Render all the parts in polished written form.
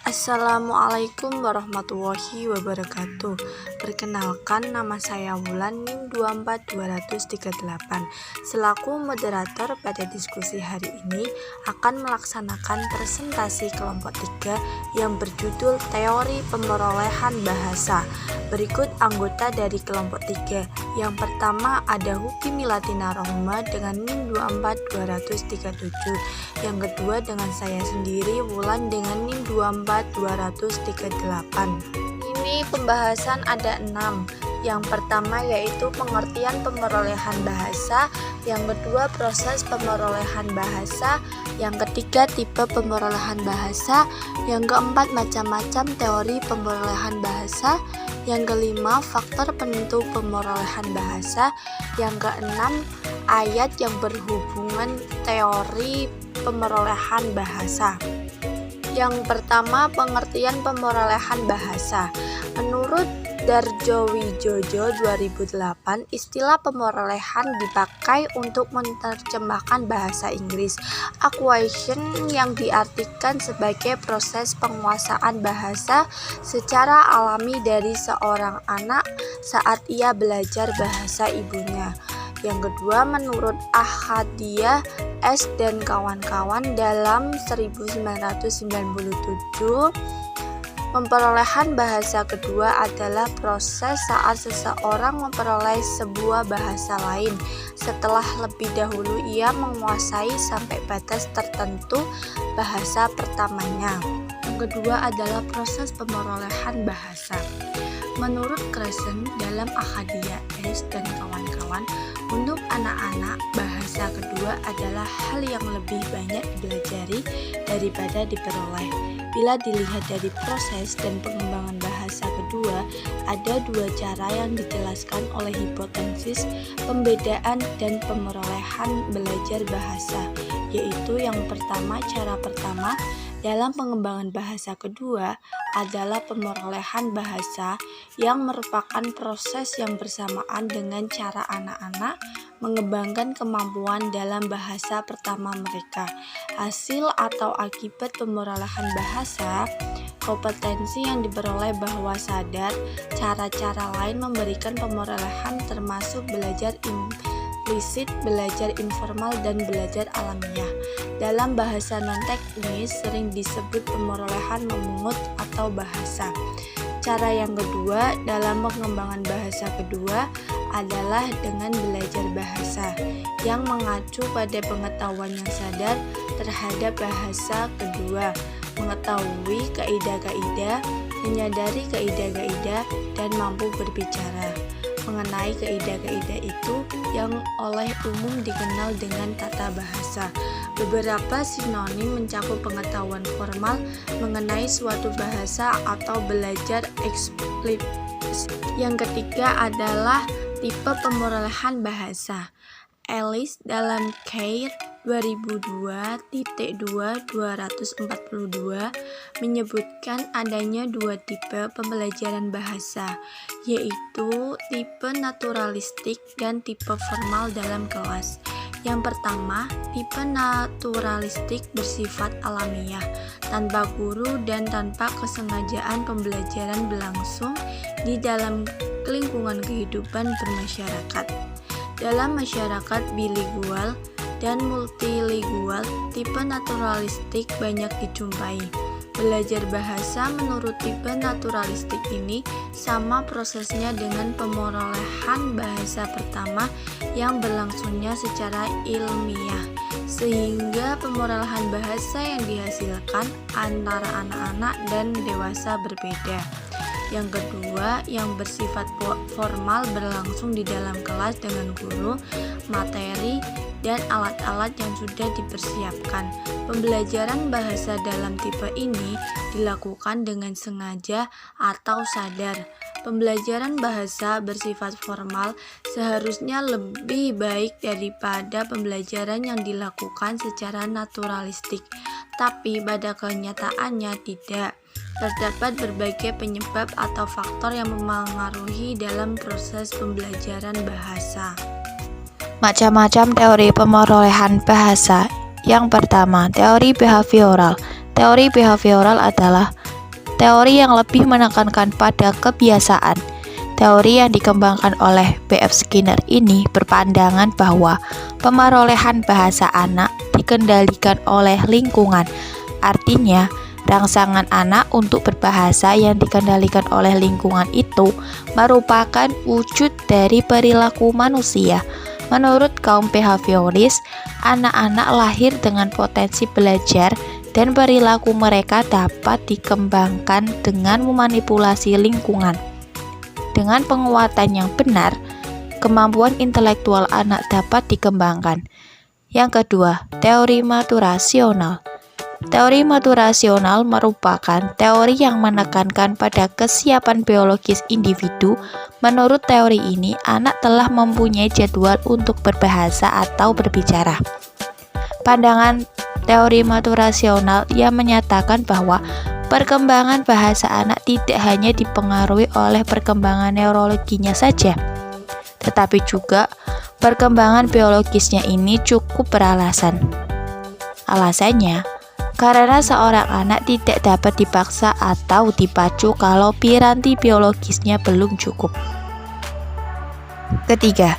Assalamualaikum warahmatullahi wabarakatuh. Perkenalkan, nama saya Wulan NIM 24238. Selaku moderator pada diskusi hari ini akan melaksanakan presentasi kelompok 3 yang berjudul Teori Pemerolehan Bahasa. Berikut anggota dari kelompok 3. Yang pertama ada Huki Milatina Rohma dengan NIM 24237. Yang kedua dengan saya sendiri Wulan dengan NIM 24238. Ini pembahasan ada 6. Yang pertama yaitu pengertian pemerolehan bahasa, yang kedua proses pemerolehan bahasa, yang ketiga tipe pemerolehan bahasa, yang keempat macam-macam teori pemerolehan bahasa, yang kelima faktor penentu pemerolehan bahasa, yang keenam ayat yang berhubungan teori pemerolehan bahasa. Yang pertama, pengertian pemerolehan bahasa. Menurut Darjowijojo 2008, istilah pemerolehan dipakai untuk menerjemahkan bahasa Inggris acquisition yang diartikan sebagai proses penguasaan bahasa secara alami dari seorang anak saat ia belajar bahasa ibunya. Yang kedua, menurut Ahadiyah S. dan kawan-kawan dalam 1997, memperolehan bahasa kedua adalah proses saat seseorang memperoleh sebuah bahasa lain setelah lebih dahulu ia menguasai sampai batas tertentu bahasa pertamanya. Yang kedua adalah proses pemerolehan bahasa. Menurut Kresen dalam Ahadiyah S. dan kawan-kawan, untuk anak-anak, bahasa kedua adalah hal yang lebih banyak dipelajari daripada diperoleh. Bila dilihat dari proses dan pengembangan bahasa kedua, ada dua cara yang dijelaskan oleh hipotesis pembedaan dan pemerolehan belajar bahasa, yaitu yang pertama, cara pertama dalam pengembangan bahasa kedua adalah pemerolehan bahasa yang merupakan proses yang bersamaan dengan cara anak-anak mengembangkan kemampuan dalam bahasa pertama mereka. Hasil atau akibat pemerolehan bahasa, kompetensi yang diperoleh bahwa sadar, cara-cara lain memberikan pemerolehan termasuk belajar implisit, belajar informal, dan belajar alamiah. Dalam bahasa non-teknis sering disebut pemerolehan memungut atau bahasa. Cara yang kedua dalam pengembangan bahasa kedua adalah dengan belajar bahasa yang mengacu pada pengetahuan yang sadar terhadap bahasa kedua, mengetahui kaidah-kaidah, menyadari kaidah-kaidah, dan mampu berbicara mengenai kaidah-kaidah itu yang oleh umum dikenal dengan tata bahasa. Beberapa sinonim mencakup pengetahuan formal mengenai suatu bahasa atau belajar eksplisit. Yang ketiga adalah tipe pemerolehan bahasa. Ellis dalam Keir 2002.242 menyebutkan adanya dua tipe pembelajaran bahasa, yaitu tipe naturalistik dan tipe formal dalam kelas. Yang pertama, tipe naturalistik bersifat alamiah, tanpa guru dan tanpa kesengajaan pembelajaran berlangsung di dalam lingkungan kehidupan bermasyarakat. Dalam masyarakat bilingual dan multilingual, tipe naturalistik banyak dijumpai. Belajar bahasa menurut tipe naturalistik ini sama prosesnya dengan pemerolehan bahasa pertama yang berlangsungnya secara ilmiah, sehingga pemerolehan bahasa yang dihasilkan antara anak-anak dan dewasa berbeda. Yang kedua, yang bersifat formal berlangsung di dalam kelas dengan guru, materi, dan alat-alat yang sudah dipersiapkan. Pembelajaran bahasa dalam tipe ini dilakukan dengan sengaja atau sadar. Pembelajaran bahasa bersifat formal seharusnya lebih baik daripada pembelajaran yang dilakukan secara naturalistik, tapi pada kenyataannya tidak. Terdapat berbagai penyebab atau faktor yang memengaruhi dalam proses pembelajaran bahasa. Macam-macam teori pemerolehan bahasa. Yang pertama, teori behavioral. Teori behavioral adalah teori yang lebih menekankan pada kebiasaan. Teori yang dikembangkan oleh B.F. Skinner ini berpandangan bahwa pemerolehan bahasa anak dikendalikan oleh lingkungan. Artinya, rangsangan anak untuk berbahasa yang dikendalikan oleh lingkungan itu merupakan wujud dari perilaku manusia. Menurut kaum behavioris, anak-anak lahir dengan potensi belajar dan perilaku mereka dapat dikembangkan dengan memanipulasi lingkungan. Dengan penguatan yang benar, kemampuan intelektual anak dapat dikembangkan. Yang kedua, teori maturasional. Teori maturasional merupakan teori yang menekankan pada kesiapan biologis individu. Menurut teori ini, anak telah mempunyai jadwal untuk berbahasa atau berbicara. Pandangan teori maturasional yang menyatakan bahwa perkembangan bahasa anak tidak hanya dipengaruhi oleh perkembangan neurologinya saja, tetapi juga perkembangan biologisnya ini cukup beralasan. Alasannya, karena seorang anak tidak dapat dipaksa atau dipacu kalau piranti biologisnya belum cukup. Ketiga,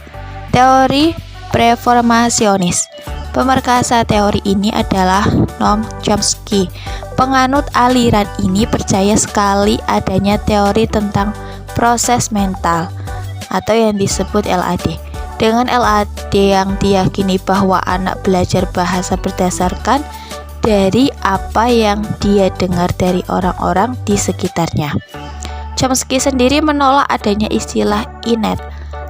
teori preformasionis. Pemerkasa teori ini adalah Noam Chomsky. Penganut aliran ini percaya sekali adanya teori tentang proses mental atau yang disebut LAD. Dengan LAD yang diyakini bahwa anak belajar bahasa berdasarkan dari apa yang dia dengar dari orang-orang di sekitarnya. Chomsky sendiri menolak adanya istilah innate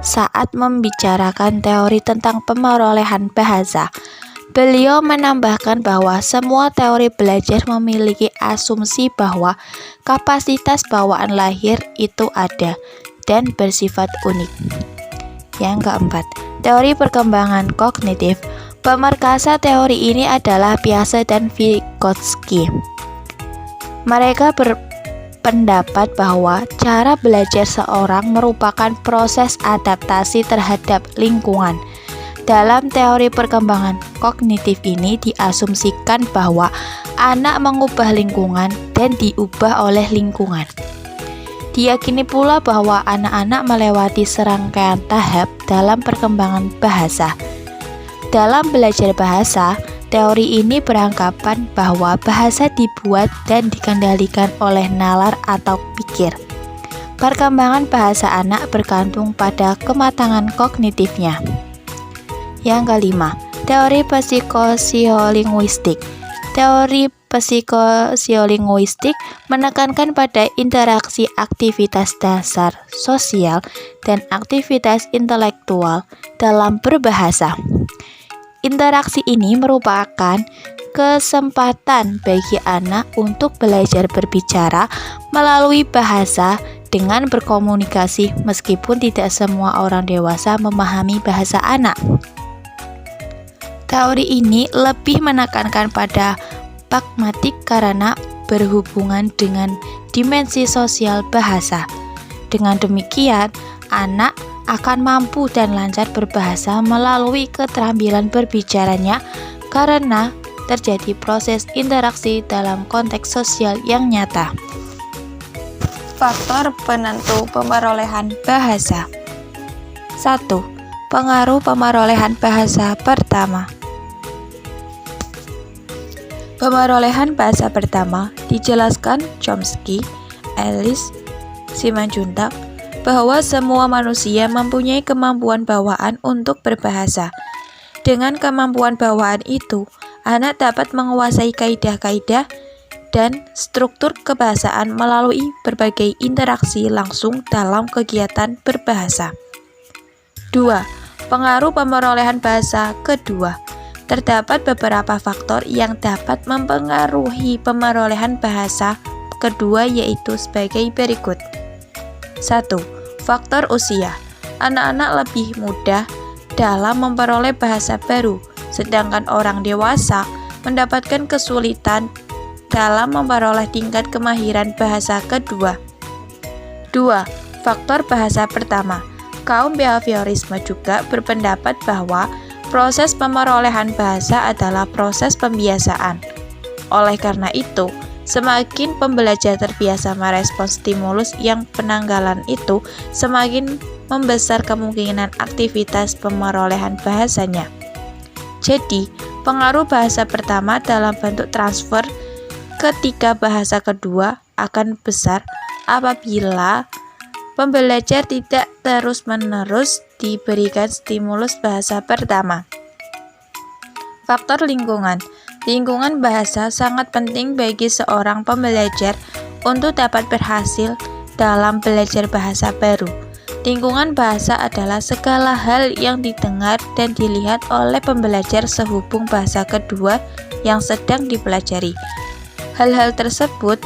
saat membicarakan teori tentang pemerolehan bahasa. Beliau menambahkan bahwa semua teori belajar memiliki asumsi bahwa kapasitas bawaan lahir itu ada dan bersifat unik. Yang keempat, teori perkembangan kognitif. Pemerkasa teori ini adalah Piaget dan Vygotsky. Mereka berpendapat bahwa cara belajar seorang merupakan proses adaptasi terhadap lingkungan. Dalam teori perkembangan kognitif ini diasumsikan bahwa anak mengubah lingkungan dan diubah oleh lingkungan. Diyakini pula bahwa anak-anak melewati serangkaian tahap dalam perkembangan bahasa. Dalam belajar bahasa, teori ini beranggapan bahwa bahasa dibuat dan dikendalikan oleh nalar atau pikir. Perkembangan bahasa anak bergantung pada kematangan kognitifnya. Yang kelima, teori psikosiolinguistik. Teori psikosiolinguistik menekankan pada interaksi aktivitas dasar sosial dan aktivitas intelektual dalam berbahasa. Interaksi ini merupakan kesempatan bagi anak untuk belajar berbicara melalui bahasa dengan berkomunikasi meskipun tidak semua orang dewasa memahami bahasa anak. Teori ini lebih menekankan pada pragmatik karena berhubungan dengan dimensi sosial bahasa. Dengan demikian, anak akan mampu dan lancar berbahasa melalui keterampilan berbicaranya karena terjadi proses interaksi dalam konteks sosial yang nyata. Faktor penentu pemerolehan bahasa. 1. Pengaruh pemerolehan bahasa pertama. Pemerolehan bahasa pertama dijelaskan Chomsky, Ellis, Simanjuntak, bahwa semua manusia mempunyai kemampuan bawaan untuk berbahasa. Dengan kemampuan bawaan itu, anak dapat menguasai kaidah-kaidah dan struktur kebahasaan melalui berbagai interaksi langsung dalam kegiatan berbahasa. 2. Pengaruh pemerolehan bahasa kedua. Terdapat beberapa faktor yang dapat mempengaruhi pemerolehan bahasa kedua yaitu sebagai berikut. 1. Faktor usia. Anak-anak lebih mudah dalam memperoleh bahasa baru, sedangkan orang dewasa mendapatkan kesulitan dalam memperoleh tingkat kemahiran bahasa kedua. 2. Faktor bahasa pertama. Kaum behaviorisme juga berpendapat bahwa proses pemerolehan bahasa adalah proses pembiasaan. Oleh karena itu, Semakin pembelajar terbiasa merespons stimulus yang penanggalan itu, semakin membesar kemungkinan aktivitas pemerolehan bahasanya. Jadi, pengaruh bahasa pertama dalam bentuk transfer ketika bahasa kedua akan besar apabila pembelajar tidak terus-menerus diberikan stimulus bahasa pertama. Faktor lingkungan. Lingkungan bahasa sangat penting bagi seorang pembelajar untuk dapat berhasil dalam belajar bahasa baru. Lingkungan bahasa adalah segala hal yang didengar dan dilihat oleh pembelajar sehubung bahasa kedua yang sedang dipelajari. Hal-hal tersebut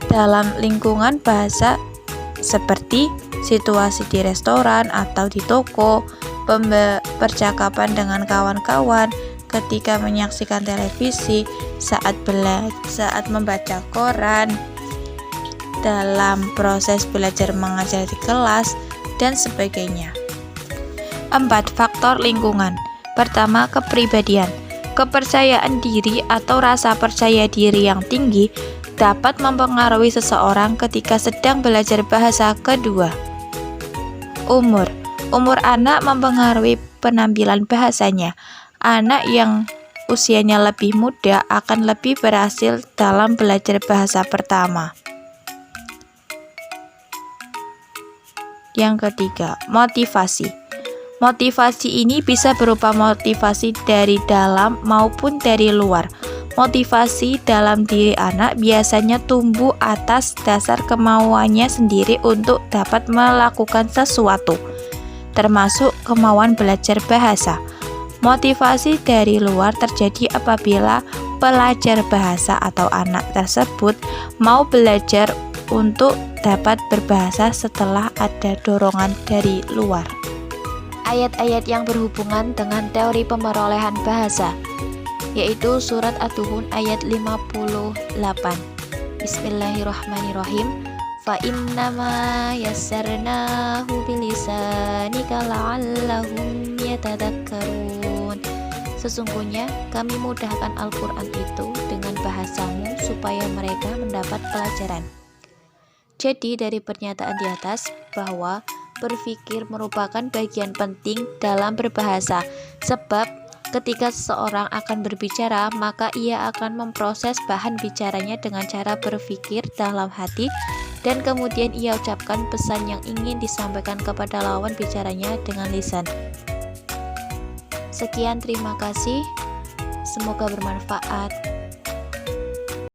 dalam lingkungan bahasa seperti situasi di restoran atau di toko, percakapan dengan kawan-kawan, ketika menyaksikan televisi, saat membaca koran, dalam proses belajar mengajar di kelas, dan sebagainya. 4. Faktor lingkungan. Pertama, kepribadian. Kepercayaan diri atau rasa percaya diri yang tinggi dapat mempengaruhi seseorang ketika sedang belajar bahasa kedua. Umur. Umur anak mempengaruhi penampilan bahasanya. Anak yang usianya lebih muda akan lebih berhasil dalam belajar bahasa pertama. Yang ketiga, motivasi. Motivasi ini bisa berupa motivasi dari dalam maupun dari luar. Motivasi dalam diri anak biasanya tumbuh atas dasar kemauannya sendiri untuk dapat melakukan sesuatu, termasuk kemauan belajar bahasa. Motivasi dari luar terjadi apabila pelajar bahasa atau anak tersebut mau belajar untuk dapat berbahasa setelah ada dorongan dari luar. Ayat-ayat yang berhubungan dengan teori pemerolehan bahasa, yaitu surat Ad-Duhun ayat 58. Bismillahirrahmanirrahim. Fa innama yassarnahu bilisanika la'allahum yatadakkarun. Sesungguhnya kami mudahkan Al-Quran itu dengan bahasamu supaya mereka mendapat pelajaran. Jadi dari pernyataan di atas bahwa berpikir merupakan bagian penting dalam berbahasa, sebab ketika seseorang akan berbicara, maka ia akan memproses bahan bicaranya dengan cara berpikir dalam hati, dan kemudian ia ucapkan pesan yang ingin disampaikan kepada lawan bicaranya dengan lisan. Sekian, terima kasih. Semoga bermanfaat.